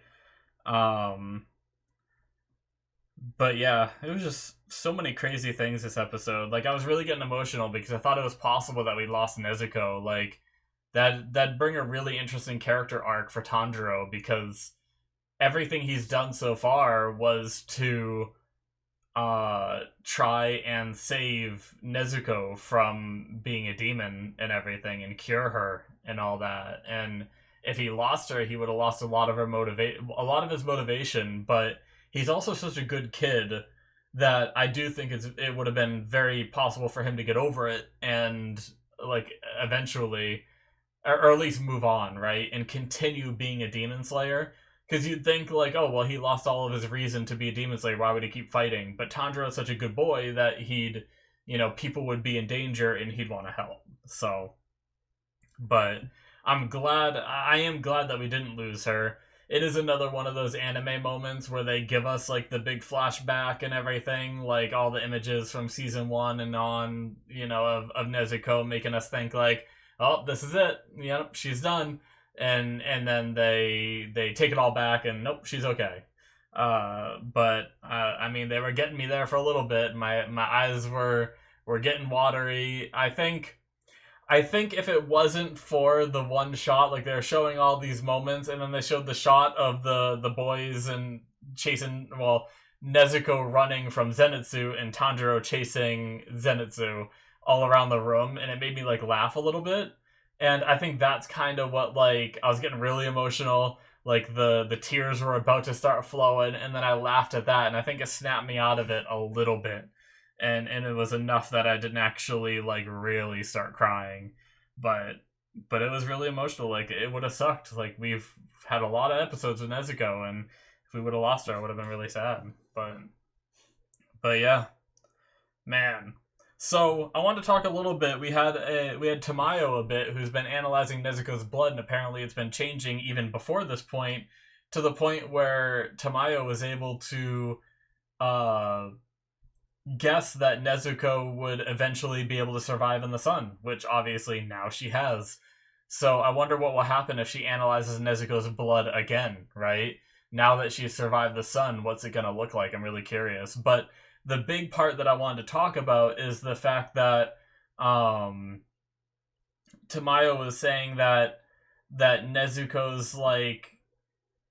but yeah, it was just so many crazy things this episode. Like, I was really getting emotional because I thought it was possible that we lost Nezuko. Like, that'd bring a really interesting character arc for Tanjiro, because everything he's done so far was to try and save Nezuko from being a demon and everything, and cure her and all that. And if he lost her, he would have lost a lot of his motivation. But he's also such a good kid that I do think it would have been very possible for him to get over it and, like, eventually, or at least move on, right, and continue being a demon slayer. Because you'd think, like, oh, well, he lost all of his reason to be a demon slayer, why would he keep fighting? But Tanjiro is such a good boy that people would be in danger and he'd want to help. So, but I am glad that we didn't lose her. It is another one of those anime moments where they give us, like, the big flashback and everything, like, all the images from season 1 and on, of Nezuko, making us think, like, oh, this is it. Yep, she's done. And then they take it all back and nope, she's okay. But I mean, they were getting me there for a little bit. My eyes were getting watery. I think if it wasn't for the one shot, like, they're showing all these moments and then they showed the shot of the boys and chasing, well, Nezuko running from Zenitsu and Tanjiro chasing Zenitsu all around the room, and it made me, like, laugh a little bit. And I think that's kind of what, like, I was getting really emotional. Like, the tears were about to start flowing, and then I laughed at that, and I think it snapped me out of it a little bit. And it was enough that I didn't actually, like, really start crying. But it was really emotional. Like, it would have sucked. Like, we've had a lot of episodes with Nezuko, and if we would have lost her, I would have been really sad. But yeah. Man. So, I wanted to talk a little bit. We had Tamayo a bit, who's been analyzing Nezuko's blood, and apparently it's been changing even before this point, to the point where Tamayo was able to guess that Nezuko would eventually be able to survive in the sun, which obviously now she has. So I wonder what will happen if she analyzes Nezuko's blood again, right? Now that she's survived the sun, what's it going to look like? I'm really curious. But the big part that I wanted to talk about is the fact that um, Tamayo was saying that Nezuko's like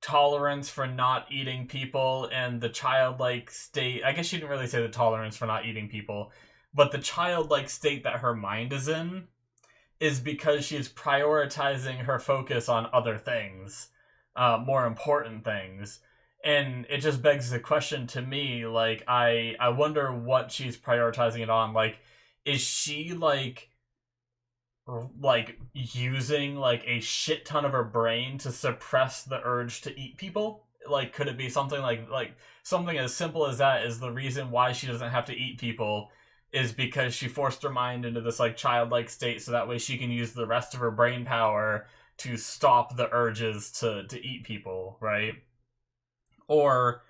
tolerance for not eating people and the childlike state. I guess she didn't really say the tolerance for not eating people, but the childlike state that her mind is in is because she's prioritizing her focus on other things, more important things. And it just begs the question to me, like, I wonder what she's prioritizing it on. Like, is she like using like a shit ton of her brain to suppress the urge to eat people? Like, could it be something like something as simple as that is the reason why she doesn't have to eat people, is because she forced her mind into this like childlike state so that way she can use the rest of her brain power to stop the urges to eat people, right? Or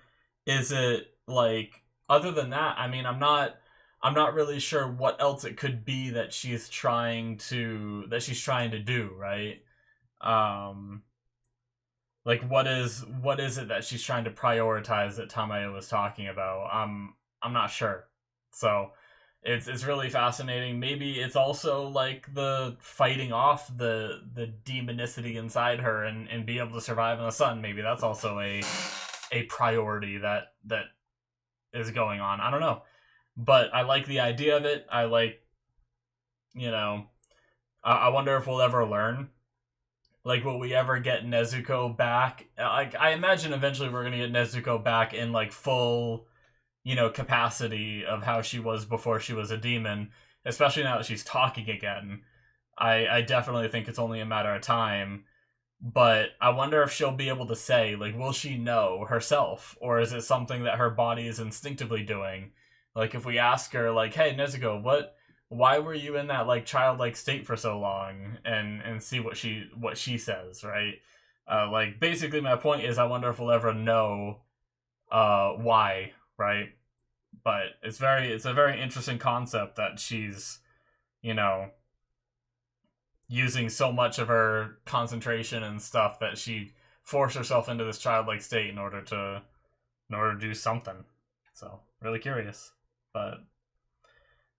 is it like, other than that, I mean, I'm not really sure what else it could be that she's trying to do, right? Um like what is it that she's trying to prioritize that Tamayo was talking about? I'm not sure. So it's really fascinating. Maybe it's also like the fighting off the demonicity inside her and be able to survive in the sun. Maybe that's also a priority that is going on. I don't know. But I like the idea of it. I like, you know, I wonder if we'll ever learn. Like, will we ever get Nezuko back? Like, I imagine eventually we're gonna get Nezuko back in like full, capacity of how she was before she was a demon. Especially now that she's talking again. I definitely think it's only a matter of time. But I wonder if she'll be able to say, like, will she know herself? Or is it something that her body is instinctively doing? Like, if we ask her, like, hey, Nezuko, why were you in that, like, childlike state for so long? And see what she says, right? Like, basically my point is I wonder if we'll ever know, why, right? But it's a very interesting concept that she's, you know, using so much of her concentration and stuff that she forced herself into this childlike state in order to do something. So really curious, but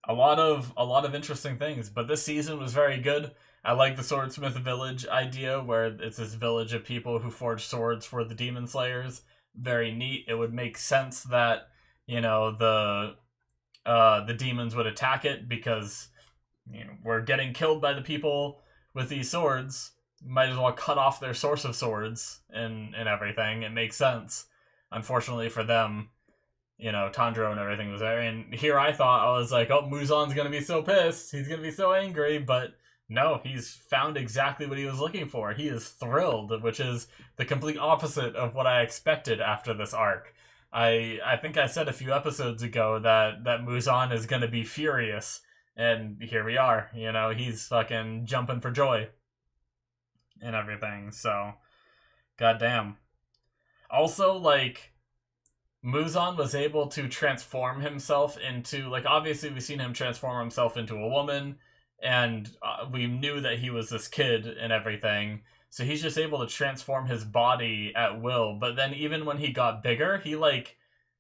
a lot of interesting things. But this season was very good. I like the Swordsmith village idea where it's this village of people who forge swords for the demon slayers. Very neat. It would make sense that the demons would attack it because we're getting killed by the people with these swords. Might as well cut off their source of swords and everything. It makes sense. Unfortunately for them, Tanjiro and everything was there. And here I thought, I was like, oh, Muzan's going to be so pissed. He's going to be so angry. But no, he's found exactly what he was looking for. He is thrilled, which is the complete opposite of what I expected after this arc. I think I said a few episodes ago that Muzan is going to be furious. And here we are, he's fucking jumping for joy and everything. So, goddamn. Also, like, Muzan was able to transform himself into, like, obviously we've seen him transform himself into a woman, and we knew that he was this kid and everything. So he's just able to transform his body at will. But then even when he got bigger, he, like,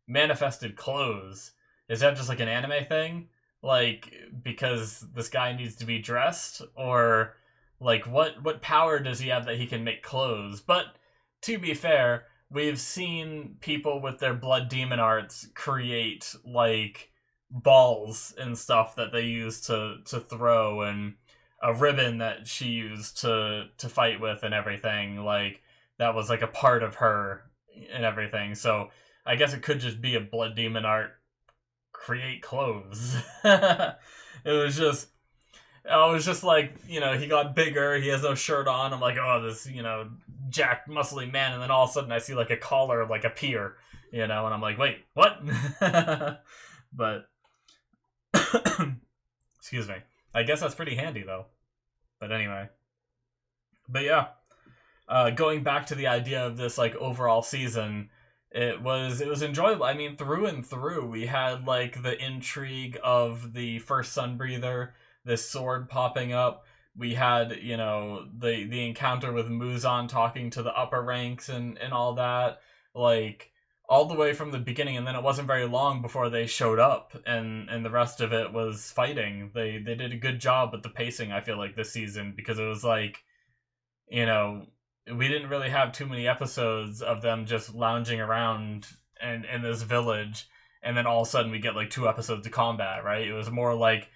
manifested clothes. Is that just, like, an anime thing? Like, because this guy needs to be dressed? Or, like, what power does he have that he can make clothes? But, to be fair, we've seen people with their blood demon arts create, like, balls and stuff that they use to throw, and a ribbon that she used to fight with and everything. Like, that was, like, a part of her and everything. So, I guess it could just be a blood demon art create clothes. I was just like, he got bigger, he has no shirt on. I'm like, oh, this, jacked, muscly man. And then all of a sudden I see, like, a collar, like, appear, and I'm like, wait, what? But, excuse me. I guess that's pretty handy, though. But anyway. But yeah. Going back to the idea of this, like, overall season, it was enjoyable. I mean, through and through, we had, like, the intrigue of the first Sunbreather, this sword popping up. We had, the encounter with Muzan talking to the upper ranks and all that. Like, all the way from the beginning, and then it wasn't very long before they showed up, and the rest of it was fighting. They did a good job with the pacing, I feel like, this season, because it was like, you know, we didn't really have too many episodes of them just lounging around in this village, and then all of a sudden we get like 2 episodes of combat, right? It was more like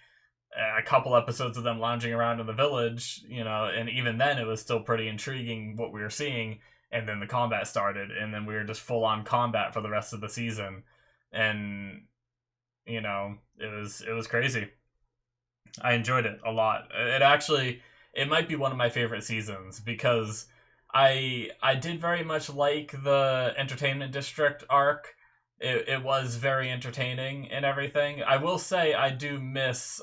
a couple episodes of them lounging around in the village, and even then it was still pretty intriguing what we were seeing, and then the combat started, and then we were just full on combat for the rest of the season, and it was crazy. I enjoyed it a lot. It might be one of my favorite seasons because I did very much like the entertainment district arc. It was very entertaining and everything. I will say I do miss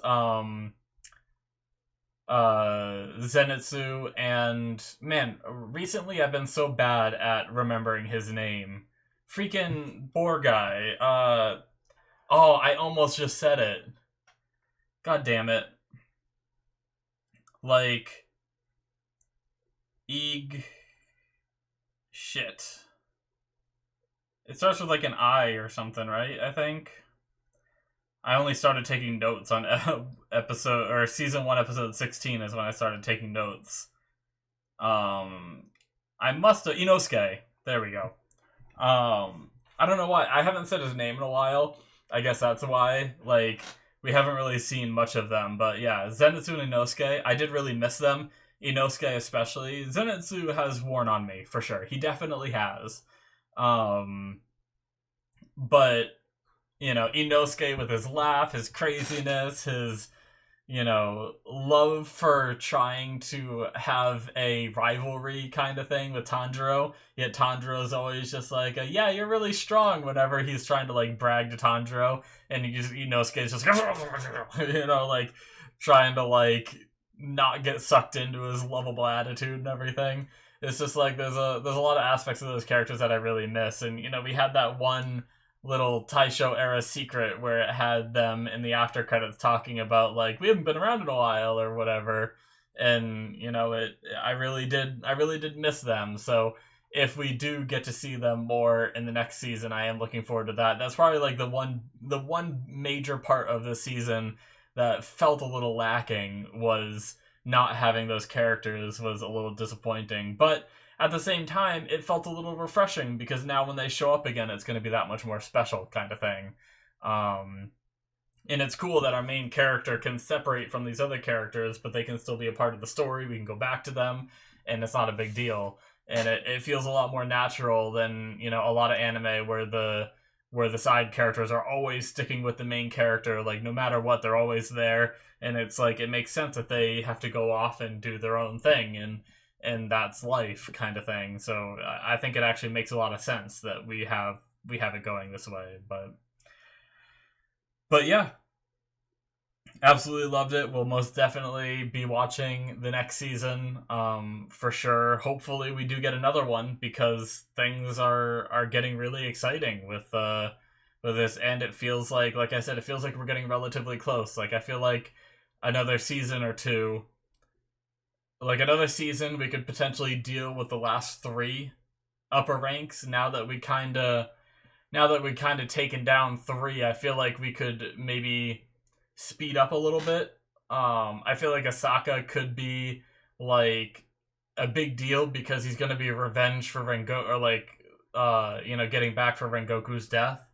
Zenitsu, and man, recently I've been so bad at remembering his name. Freaking boar guy. Oh, I almost just said it. God damn it. Like Eeg shit. It starts with like an I or something, right? I think. I only started taking notes on episode or season 1, episode 16 is when I started taking notes. I must have Inosuke. There we go. I don't know why I haven't said his name in a while. I guess that's why. Like we haven't really seen much of them, but yeah, Zenitsu and Inosuke, I did really miss them. Inosuke especially. Zenitsu has worn on me for sure. He definitely has. But Inosuke with his laugh, his craziness, his love for trying to have a rivalry kind of thing with Tanjiro. Yet Tanjiro's always just like, yeah, you're really strong whenever he's trying to like brag to Tanjiro, and Inosuke's just like trying to like not get sucked into his lovable attitude and everything. It's just like there's a lot of aspects of those characters that I really miss, and we had that one little Taisho era secret where it had them in the after credits talking about like we haven't been around in a while or whatever, and I really did miss them. So if we do get to see them more in the next season, I am looking forward to that. That's probably like the one major part of this season that felt a little lacking, was not having those characters was a little disappointing, but at the same time, it felt a little refreshing because now when they show up again, it's going to be that much more special kind of thing. And it's cool that our main character can separate from these other characters, but they can still be a part of the story. We can go back to them, and it's not a big deal. And it feels a lot more natural than, a lot of anime where the side characters are always sticking with the main character. Like, no matter what, they're always there. And it's like, it makes sense that they have to go off and do their own thing. And that's life kind of thing. So I think it actually makes a lot of sense that we have it going this way. But yeah, absolutely loved it. We'll most definitely be watching the next season, for sure. Hopefully we do get another one because things are getting really exciting with this, and it feels like I said, it feels like we're getting relatively close. Like I feel like another season or two. Like another season, we could potentially deal with the last 3 upper ranks. Now that we kind of taken down 3, I feel like we could maybe speed up a little bit. I feel like Asaka could be like a big deal because he's going to be a revenge for Rengoku, or like getting back for Rengoku's death.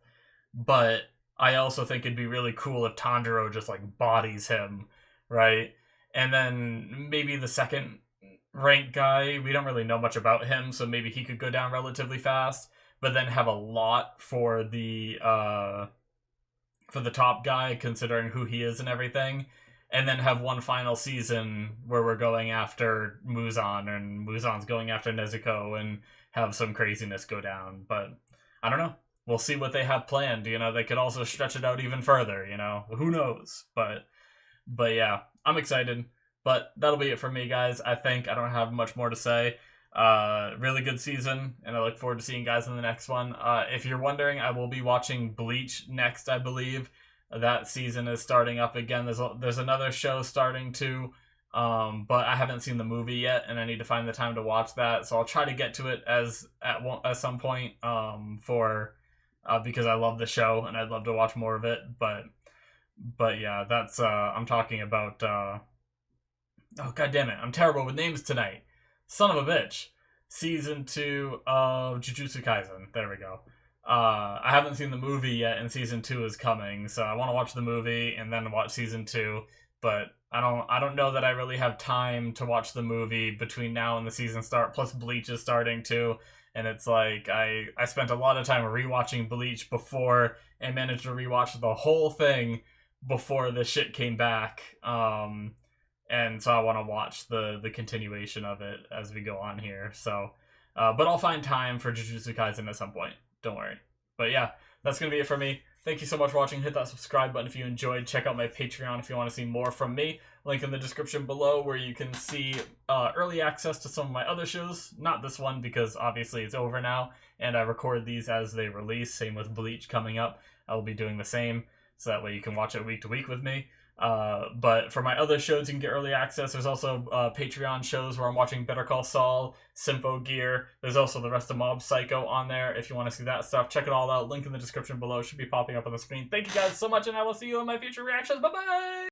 But I also think it'd be really cool if Tanjiro just like bodies him, right? And then maybe the second rank guy, we don't really know much about him, so maybe he could go down relatively fast, but then have a lot for the top guy, considering who he is and everything, and then have one final season where we're going after Muzan, and Muzan's going after Nezuko, and have some craziness go down. But I don't know. We'll see what they have planned. They could also stretch it out even further, who knows? But yeah, I'm excited. But that'll be it for me, guys. I think I don't have much more to say. Really good season, and I look forward to seeing you guys in the next one. If you're wondering, I will be watching Bleach next, I believe. That season is starting up again. There's another show starting too, but I haven't seen the movie yet, and I need to find the time to watch that. So I'll try to get to it at some point for because I love the show and I'd love to watch more of it. But yeah, that's I'm talking about. Oh god damn it! I'm terrible with names tonight. Son of a bitch. Season 2 of Jujutsu Kaisen. There we go. I haven't seen the movie yet, and season 2 is coming, so I want to watch the movie and then watch season 2. But I don't know that I really have time to watch the movie between now and the season start. Plus, Bleach is starting too, and it's like I spent a lot of time rewatching Bleach before and managed to rewatch the whole thing before the shit came back. And so I want to watch the continuation of it as we go on here. So, but I'll find time for Jujutsu Kaisen at some point. Don't worry. But yeah, that's gonna be it for me. Thank you so much for watching. Hit that subscribe button if you enjoyed. Check out my Patreon if you want to see more from me. Link in the description below where you can see early access to some of my other shows. Not this one because obviously it's over now, and I record these as they release. Same with Bleach coming up. I will be doing the same, so that way you can watch it week to week with me. But for my other shows, you can get early access. There's also Patreon shows where I'm watching Better Call Saul, Symphogear. There's also the rest of Mob Psycho on there if you want to see that stuff. Check it all out. Link in the description below. Should be popping up on the screen. Thank you guys so much, and I will see you in my future reactions. Bye-bye!